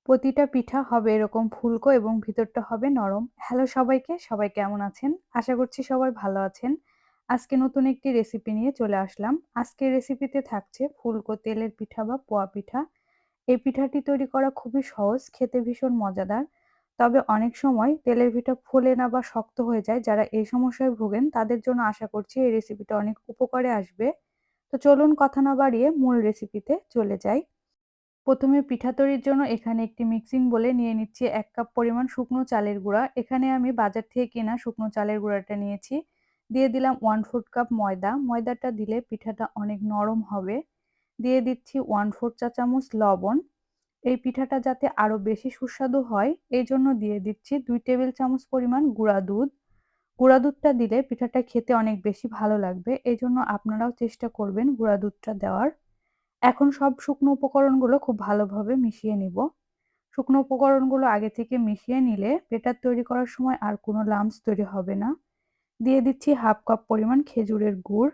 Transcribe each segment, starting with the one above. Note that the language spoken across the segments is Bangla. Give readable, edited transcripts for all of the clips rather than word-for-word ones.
প্রতিটা পিঠা হবে এরকম ফুলকো এবং ভিতরটা হবে নরম। হ্যালো সবাইকে, সবাই কেমন আছেন? আশা করছি সবাই ভালো আছেন। আজকে নতুন একটি রেসিপি নিয়ে চলে আসলাম। আজকের রেসিপিতে থাকছে ফুলকো তেলের পিঠা বা পোয়া পিঠা। এই পিঠাটি তৈরি করা খুবই সহজ, খেতে ভীষণ মজাদার। তবে অনেক সময় তেলের পিঠা ফোলে না বা শক্ত হয়ে যায়। যারা এই সমস্যায় ভোগেন তাদের জন্য আশা করছি এই রেসিপিটা অনেক উপকারে আসবে। তো চলুন কথা না বাড়িয়ে মূল রেসিপিতে চলে যাই। প্রথমে পিঠা তৈরির জন্য এখানে একটি মিক্সিং বোলে নিয়ে নিচ্ছি ১ কাপ পরিমাণ শুকনো চালের গুঁড়া। এখানে আমি বাজার থেকে কেনা শুকনো চালের গুঁড়াটা নিয়েছি। দিয়ে দিলাম 1/4 কাপ ময়দা। ময়দাটা দিলে পিঠাটা অনেক নরম হবে। দিয়ে দিচ্ছি 1/4 চা চামচ লবণ। এই পিঠাটা যাতে আরো বেশি সুস্বাদু হয়, এজন্য দিয়ে দিচ্ছি ২ টেবিল চামচ পরিমাণ গুঁড়া দুধ। গুঁড়া দুধটা দিলে পিঠাটা খেতে অনেক বেশি ভালো লাগবে। এজন্য আপনারাও চেষ্টা করবেন গুঁড়া দুধটা দেওয়ার। এখন সব শুকনো উপকরণগুলো খুব ভালোভাবে মিশিয়ে নিব। শুকনো উপকরণগুলো আগে থেকে মিশিয়ে নিলে ব্যাটার তৈরি করার সময় আর কোনো লাম্পস তৈরি হবে না। দিয়ে দিচ্ছি 1/2 কাপ পরিমাণ খেজুরের গুড়।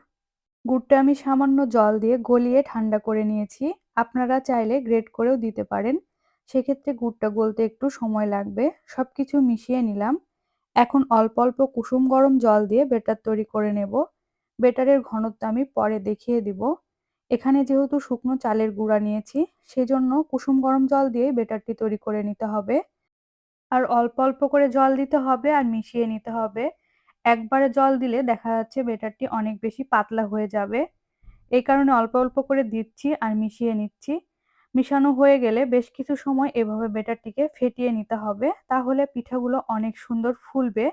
গুড়টা আমি সামান্য জল দিয়ে গলিয়ে ঠান্ডা করে নিয়েছি। আপনারা চাইলে গ্রেট করেও দিতে পারেন। সেক্ষেত্রে গুড়টা গলতে একটু সময় লাগবে। সবকিছু মিশিয়ে নিলাম। এখন অল্প অল্প কুসুম গরম জল দিয়ে ব্যাটার তৈরি করে নেব। ব্যাটারের ঘনত্ব আমি পরে দেখিয়ে দিব। এখানে যেহেতু শুকনো চালের গুঁড়া নিয়েছি, সেজন্য কুসুম গরম জল দিয়েই ব্যাটারটি তৈরি করে নিতে হবে। আর অল্প অল্প করে জল দিতে হবে আর মিশিয়ে নিতে হবে। একবারে জল দিলে দেখা যাচ্ছে ব্যাটারটি অনেক বেশি পাতলা হয়ে যাবে। এই কারণে অল্প অল্প করে দিচ্ছি আর মিশিয়ে নিচ্ছি। মিশানো হয়ে গেলে বেশ কিছু সময় এভাবে ব্যাটারটিকে ফেটিয়ে নিতে হবে। তাহলে পিঠাগুলো অনেক সুন্দর ফুলবে।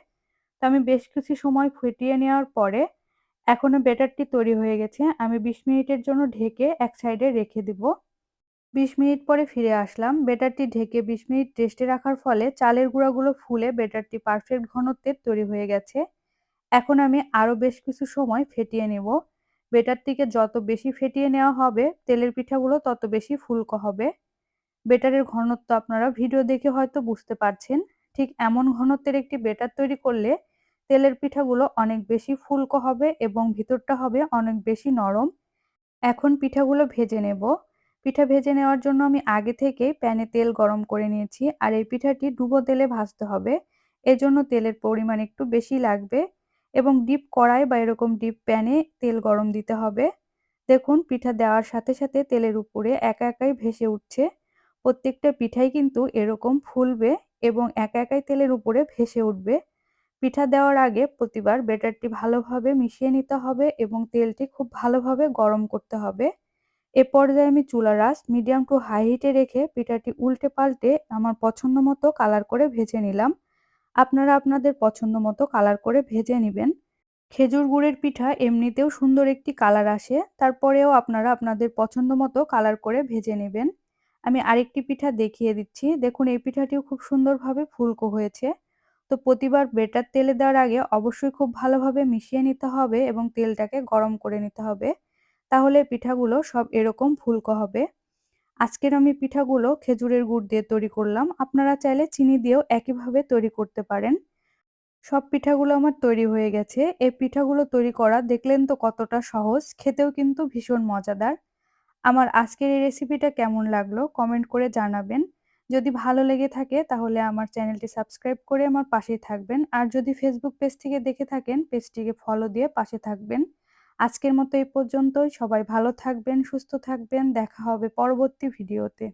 তো আমি বেশ কিছু সময় ফেটিয়ে নেওয়ার পরে এখনো ব্যাটারটি তৈরি হয়ে গেছে। আমি ২০ মিনিটের জন্য ঢেকে এক সাইডে রেখে দিব। ২০ মিনিট পরে ফিরে আসলাম। ব্যাটারটি ঢেকে ২০ মিনিট রেস্টে রাখার ফলে চালের গুঁড়াগুলো ফুলে ব্যাটারটি পারফেক্ট ঘনত্বের তৈরি হয়ে গেছে। এখন আমি আরো বেশ কিছু সময় ফেটিয়ে নেব। ব্যাটারটিকে যত বেশি ফেটিয়ে নেওয়া হবে, তেলের পিঠাগুলো তত বেশি ফুলকো হবে। ব্যাটারের ঘনত্ব আপনারা ভিডিও দেখে হয়তো বুঝতে পারছেন। ঠিক এমন ঘনত্বের একটি ব্যাটার তৈরি করলে তেলের পিঠাগুলো অনেক বেশি ফুলকো হবে এবং ভিতরটা হবে অনেক বেশি নরম। এখন পিঠাগুলো ভেজে নেব। পিঠা ভেজে নেওয়ার জন্য আমি আগে থেকেই প্যানে তেল গরম করে নিয়েছি আর এই পিঠাটি ডুবো তেলে ভাজতে হবে। এজন্য তেলের পরিমাণ একটু বেশি লাগবে এবং ডিপ কড়াই বা এরকম ডিপ প্যানে তেল গরম দিতে হবে। দেখুন পিঠা দেওয়ার সাথে সাথে তেলের উপরে একা একাই ভেসে উঠছে। প্রত্যেকটা পিঠাই কিন্তু এরকম ফুলবে এবং একা একাই তেলের উপরে ভেসে উঠবে। পিঠা দেওয়ার আগে প্রতিবার ব্যাটারটি ভালোভাবে মিশিয়ে নিতে হবে এবং তেলটি খুব ভালোভাবে গরম করতে হবে। এ পর্যায়ে আমি চুলার আঁচ মিডিয়াম টু হাই হিটে রেখে পিঠাটি উল্টে পাল্টে আমার পছন্দ মতো কালার করে ভেজে নিলাম। আপনারা আপনাদের পছন্দ মতো কালার করে ভেজে নিবেন। খেজুর গুড়ের পিঠা এমনিতেও সুন্দর একটি কালার আসে, তারপরেও আপনারা আপনাদের পছন্দ মতো কালার করে ভেজে নেবেন। আমি আরেকটি পিঠা দেখিয়ে দিচ্ছি। দেখুন এই পিঠাটিও খুব সুন্দরভাবে ফুলকো হয়েছে। তো প্রতিবার ব্যাটার তেলে দেওয়ার আগে অবশ্যই খুব ভালোভাবে মিশিয়ে নিতে হবে এবং তেলটাকে গরম করে নিতে হবে। তাহলে পিঠাগুলো সব এরকম ফুলকো হবে। আজকের আমি পিঠাগুলো খেজুরের গুড় দিয়ে তৈরি করলাম। আপনারা চাইলে চিনি দিয়েও একইভাবে তৈরি করতে পারেন। সব পিঠাগুলো আমার তৈরি হয়ে গেছে। এই পিঠাগুলো তৈরি করা দেখলেন তো কতটা সহজ, খেতেও কিন্তু ভীষণ মজাদার। আমার আজকের এই রেসিপিটা কেমন লাগলো কমেন্ট করে জানাবেন। যদি ভালো লেগে থাকে তাহলে আমার চ্যানেলটি সাবস্ক্রাইব করে আমার পাশেই থাকবেন। আর যদি ফেসবুক পেজ থেকে দেখে থাকেন পেজটিকে ফলো দিয়ে পাশে থাকবেন। আজকের মতো এই পর্যন্তই। সবাই ভালো থাকবেন, সুস্থ থাকবেন। দেখা হবে পরবর্তী ভিডিওতে।